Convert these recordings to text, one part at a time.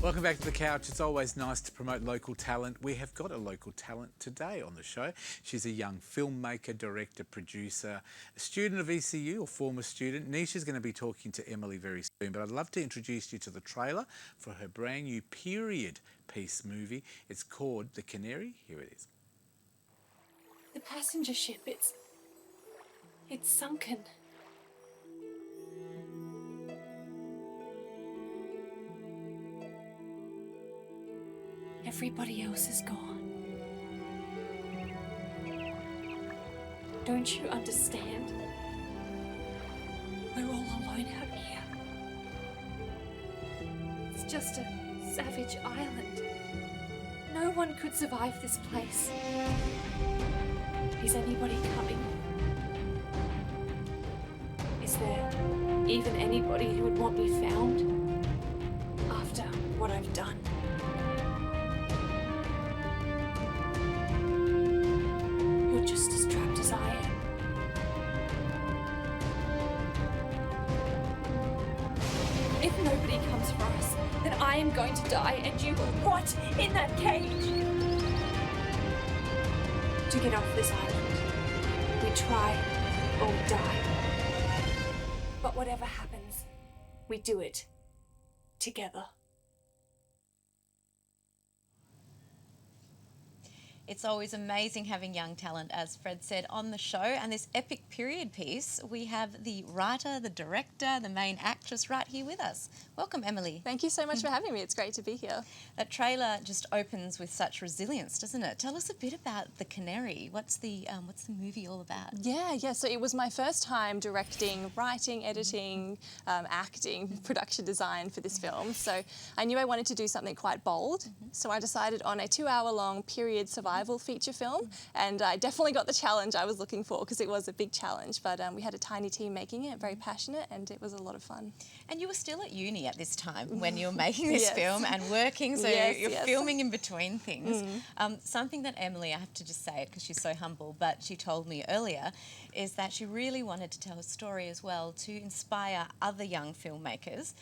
Welcome back to The Couch. It's always nice to promote local talent. We have got a local talent today on the show. She's a young filmmaker, director, producer, a student of ECU or former student. Nisha's going to be talking to Emilie very soon, but I'd love to introduce you to the trailer for her brand new period piece movie. It's called The Canary. Here it is. The passenger ship, it's sunken. Everybody else is gone. Don't you understand? We're all alone out here. It's just a savage island. No one could survive this place. Is anybody coming? Is there even anybody who would want me found after what I've done? You're just as trapped as I am. If nobody comes for us, then I am going to die and you will rot in that cage. To get off this island, we try or we die. But whatever happens, we do it together. It's always amazing having young talent, as Fred said, on the show. And this epic period piece, we have the writer, the director, the main actress right here with us. Welcome, Emilie. Thank you so much for having me. It's great to be here. That trailer just opens with such resilience, doesn't it? Tell us a bit about The Canary. What's the movie all about? Yeah. So it was my first time directing, writing, editing, acting, production design for this film. So I knew I wanted to do something quite bold. So I decided on a 2-hour-long period survival feature film, and I definitely got the challenge I was looking for because it was a big challenge, but we had a tiny team making it, very passionate, and it was a lot of fun. And you were still at uni at this time when you were making this film and working, so you're filming in between things. Something that Emilie, I have to just say it because she's so humble, but she told me earlier, is that she really wanted to tell a story as well to inspire other young filmmakers,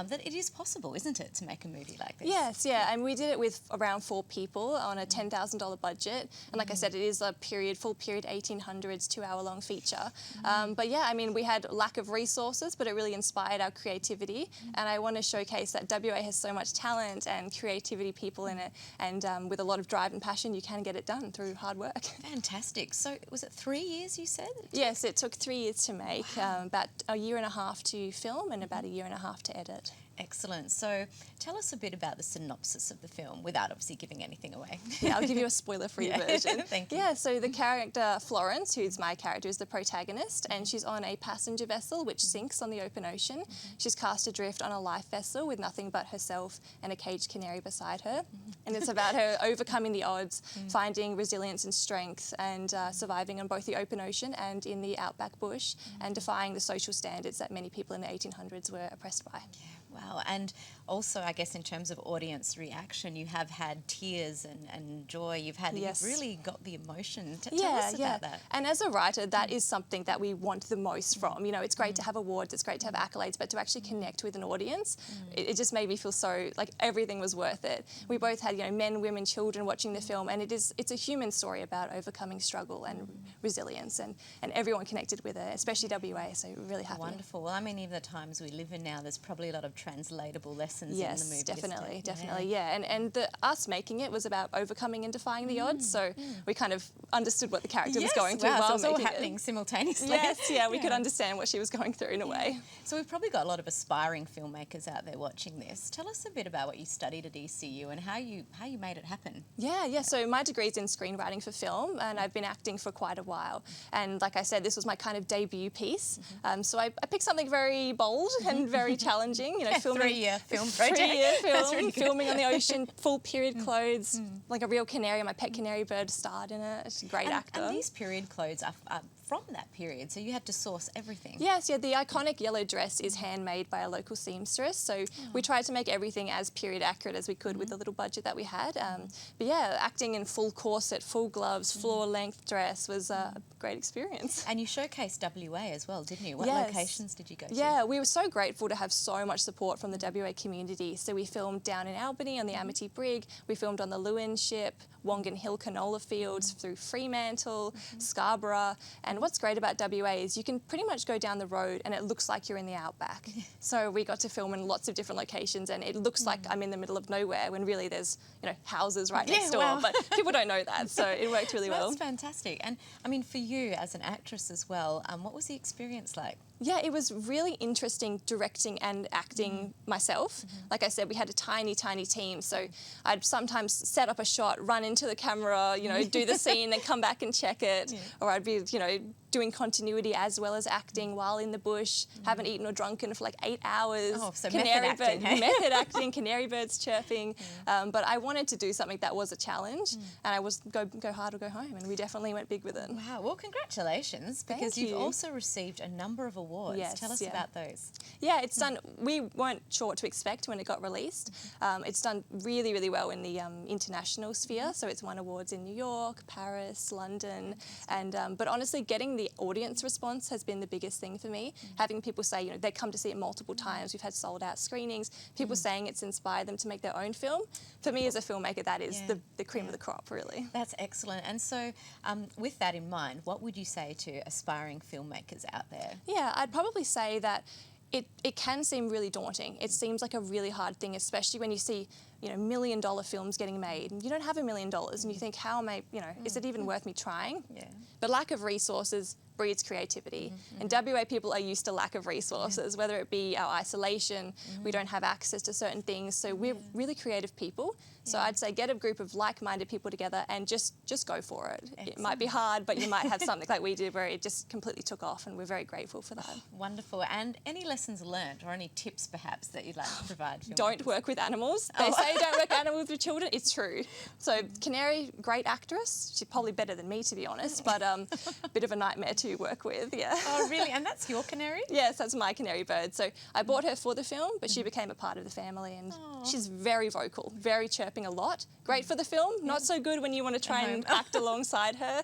that it is possible, isn't it, to make a movie like this? Yes, yeah, and we did it with around 4 people on a $10,000 budget, and like I said, it is a full period 1800s 2-hour-long feature. But yeah, I mean, we had lack of resources, but it really inspired our creativity, and I want to showcase that WA has so much talent and creativity people in it, and with a lot of drive and passion, you can get it done through hard work. Fantastic. So was it 3 years, you said? Yes, it took 3 years to make, about a year and a half to film and about a year and a half to edit. Excellent. So tell us a bit about the synopsis of the film without obviously giving anything away. Yeah, I'll give you a spoiler-free version. Thank you. Yeah, so the character Florence, who's my character, is the protagonist, and she's on a passenger vessel which sinks on the open ocean. She's cast adrift on a life vessel with nothing but herself and a caged canary beside her. And it's about her overcoming the odds, finding resilience and strength, and surviving on both the open ocean and in the outback bush, and defying the social standards that many people in the 1800s were oppressed by. Yeah. Wow, and also I guess in terms of audience reaction, you have had tears and joy, you've really got the emotion. Tell us about that. And as a writer, that is something that we want the most from. You know, it's great to have awards, it's great to have accolades, but to actually connect with an audience, it just made me feel so, like everything was worth it. We both had, you know, men, women, children watching the film, and it's a human story about overcoming struggle and resilience, and everyone connected with it, especially WA, so really happy. Wonderful. Well, I mean, even the times we live in now, there's probably a lot of translatable lessons in the movie. Yes, definitely, yeah. And us making it was about overcoming and defying the odds, so we kind of understood what the character was going through while so it's all making happening simultaneously. Yes, yeah, we could understand what she was going through in a way. So we've probably got a lot of aspiring filmmakers out there watching this. Tell us a bit about what you studied at ECU and how you made it happen. Yeah, so my degree's in screenwriting for film, and I've been acting for quite a while. And like I said, this was my kind of debut piece. So I picked something very bold and very challenging, you know, filming 3-year film project. 3-year film, really filming on the ocean, full period clothes, like a real canary. My pet canary bird starred in it. She's a great actor. And these period clothes are from that period, so you had to source everything. Yes, yeah, the iconic yellow dress is handmade by a local seamstress, so we tried to make everything as period accurate as we could with the little budget that we had. But yeah, acting in full corset, full gloves, floor-length dress was a great experience. And you showcased WA as well, didn't you? What Yes. locations did you go to? Yeah, we were so grateful to have so much support from the WA community. So we filmed down in Albany on the Amity Brig, we filmed on the Lewin ship, Wongan Hill canola fields, through Fremantle, Scarborough. And what's great about WA is you can pretty much go down the road and it looks like you're in the outback. So we got to film in lots of different locations and it looks like I'm in the middle of nowhere when really there's, you know, houses right next door. Wow. But people don't know that, so it worked really well. That's fantastic. And I mean, for you as an actress as well, what was the experience like? Yeah, it was really interesting directing and acting myself. Like I said, we had a tiny, tiny team, so I'd sometimes set up a shot, run into the camera, you know, do the scene, then come back and check it, or I'd be, you know, doing continuity as well as acting while in the bush, haven't eaten or drunken for like 8 hours. Oh, so Canary method acting, hey? method acting, canary birds chirping. But I wanted to do something that was a challenge, and I was go hard or go home, and we definitely went big with it. Wow, well, congratulations, because Thank you've you. also received a number of awards. Yes, Tell us yeah. about those. Yeah, it's done. We weren't sure what to expect when it got released. It's done really, really well in the international sphere. So it's won awards in New York, Paris, London, and but honestly, getting the audience response has been the biggest thing for me. Having people say, you know, they come to see it multiple times. We've had sold-out screenings. People saying it's inspired them to make their own film. For me as a filmmaker, that is the cream of the crop, really. That's excellent. And so, with that in mind, what would you say to aspiring filmmakers out there? Yeah, I'd probably say that it can seem really daunting. It seems like a really hard thing, especially when you see, you know, $1 million films getting made. And you don't have $1 million and you think, how am I, you know, is it even worth me trying? Yeah. But lack of resources breeds creativity. And WA people are used to lack of resources, whether it be our isolation, we don't have access to certain things. So we're really creative people. So I'd say get a group of like-minded people together and just go for it. It might be hard, but you might have something like we did where it just completely took off, and we're very grateful for that. Wonderful. And any lessons learned or any tips perhaps that you'd like to provide? Don't work with animals. They say don't work animals with children. It's true. So Canary, great actress. She's probably better than me, to be honest, but a bit of a nightmare to work with, yeah. Oh, really? And that's your canary? Yes, that's my canary bird. So I bought her for the film, but she became a part of the family, and she's very vocal, very chirping a lot. Great for the film, not so good when you want to try and act alongside her.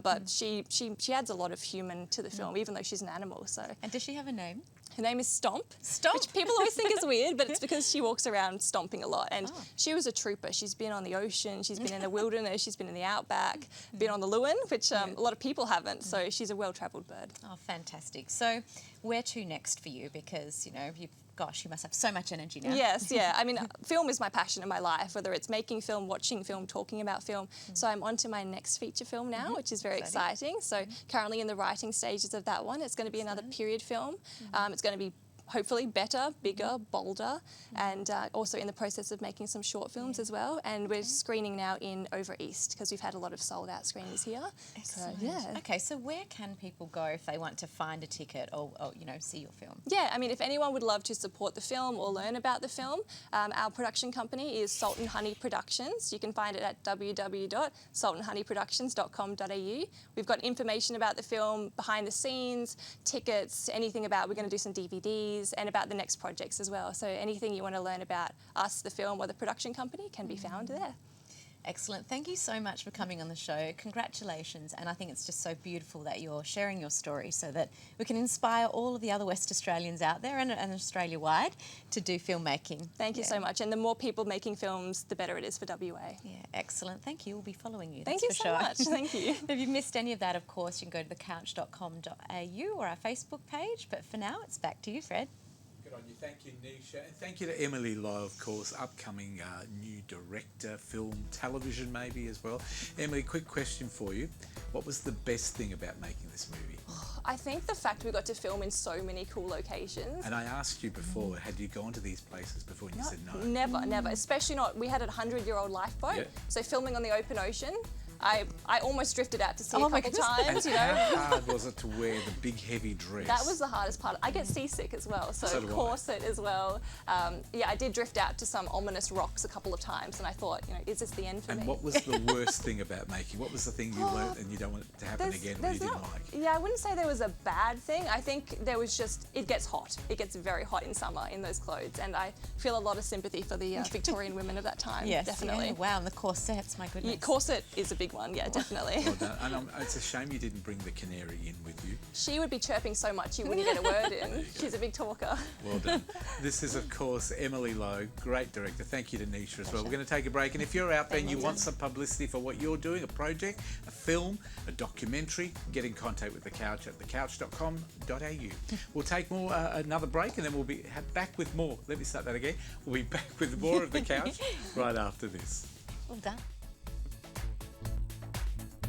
But she adds a lot of human to the film, even though she's an animal. So. And does she have a name? Her name is Stomp. Stomp? Which people always think is weird, but it's because she walks around stomping a lot. And she was a trooper. She's been on the ocean, she's been in the wilderness, she's been in the outback, been on the Lewin, which a lot of people haven't. So she's a well-travelled bird. Oh, fantastic. So where to next for you? Because, you know, gosh, you must have so much energy now. Yes, yeah. I mean, film is my passion in my life, whether it's making film, watching film, talking about film. So I'm on to my next feature film now, which is very exciting. So currently in the writing stages of that one. It's going to be another period film. It's going to be hopefully better, bigger, bolder, and also in the process of making some short films as well. And we're screening now in over East because we've had a lot of sold out screenings here. Excellent. So, yeah. Okay, so where can people go if they want to find a ticket or you know, see your film? Yeah, I mean, if anyone would love to support the film or learn about the film, our production company is Salt and Honey Productions. You can find it at www.saltandhoneyproductions.com.au. We've got information about the film, behind the scenes, tickets, anything about, we're going to do some DVDs, and about the next projects as well. So anything you want to learn about us, the film, or the production company can be found there. Excellent. Thank you so much for coming on the show. Congratulations. And I think it's just so beautiful that you're sharing your story so that we can inspire all of the other West Australians out there and Australia-wide to do filmmaking. Thank you so much. And the more people making films, the better it is for WA. Yeah, excellent. Thank you. We'll be following you. Thank you so much. Thank you. If you've missed any of that, of course, you can go to thecouch.com.au or our Facebook page. But for now, it's back to you, Fred. Good on you. Thank you, Nisha. And thank you to Emilie Lowe, of course, upcoming new director, film, television maybe as well. Emilie, quick question for you. What was the best thing about making this movie? I think the fact we got to film in so many cool locations. And I asked you before, had you gone to these places before? And you said no. Never, never. Especially not, we had a 100-year-old lifeboat. Yep. So filming on the open ocean, I almost drifted out to sea Oh a my couple goodness. times, you How know. hard was it to wear the big heavy dress? That was the hardest part. I get seasick as well, so So do I. corset as well. Yeah, I did drift out to some ominous rocks a couple of times, and I thought, you know, is this the end for me? And what was the worst thing about making? What was the thing you learned and you don't want it to happen again when you didn't like? Yeah, I wouldn't say there was a bad thing. I think there was just, it gets hot. It gets very hot in summer in those clothes, and I feel a lot of sympathy for the Victorian women of that time. Yes, definitely. yeah. Wow, and the corsets, my goodness. Yeah, corset is a big one, yeah, definitely. Well done. And it's a shame you didn't bring the Canary in with you. She would be chirping so much you wouldn't get a word in. She's a big talker. Well done. This is, of course, Emilie Lowe, great director. Thank you to Nisha as well. We're going to take a break, and if you're out there and you want some publicity for what you're doing, a project, a film, a documentary, get in contact with The Couch at thecouch.com.au. We'll take another break, and then we'll be back with more. Let me start that again. We'll be back with more of The Couch right after this. Well done.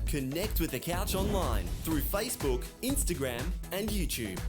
Connect with The Couch online through Facebook, Instagram and YouTube.